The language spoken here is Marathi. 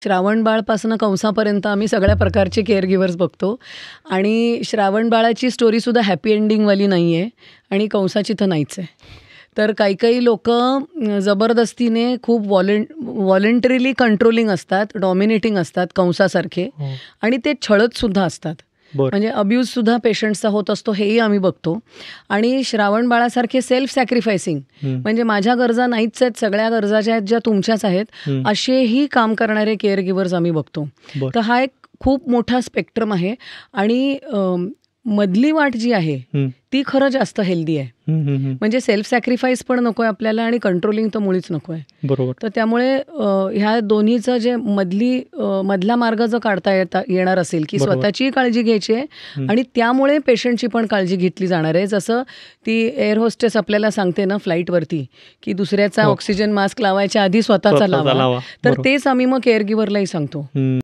श्रावणबाळपासून कंसापर्यंत आम्ही सगळ्या प्रकारचे केअरगिव्हर्स बघतो आणि श्रावणबाळाची स्टोरीसुद्धा हॅपी एंडिंगवाली नाही आहे आणि कंसाची तर नाहीच आहे. तर काही लोकं जबरदस्तीने खूप व्हॉलंटरीली कंट्रोलिंग असतात, डॉमिनेटिंग असतात कंसासारखे हो. आणि ते छळतसुद्धा असतात. बरं. म्हणजे अब्यूजसुद्धा पेशंट्सचा होत असतो हेही आम्ही बघतो. आणि श्रावणबाळासारखे सेल्फ सॅक्रिफायसिंग म्हणजे माझ्या गरजा नाहीच आहेत, सगळ्या गरजा ज्या आहेत ज्या तुमच्याच आहेत, असेही काम करणारे केअरगिव्हर्स आम्ही बघतो. बरं. तर हा एक खूप मोठा स्पेक्ट्रम आहे आणि मधली वाट जी आहे ती खरं जास्त हेल्दी आहे. म्हणजे सेल्फ सॅक्रिफाईस पण नको आहे आपल्याला आणि कंट्रोलिंग तर मुळीच नको आहे. बरोबर. तर त्यामुळे ह्या दोन्हीचं जे मधला मार्ग जर काढता येणार असेल की बरोबर. स्वतःचीही काळजी घ्यायची आहे आणि त्यामुळे पेशंटची पण काळजी घेतली जाणार आहे. जसं ती एअर होस्टेस आपल्याला सांगते ना फ्लाईटवरती की दुसऱ्याचा हो. ऑक्सिजन मास्क लावायच्या आधी स्वतःचा स्वतःचा लावा. लावा. तर बरोबर. तेच आम्ही मग केअरगिव्हरलाही सांगतो.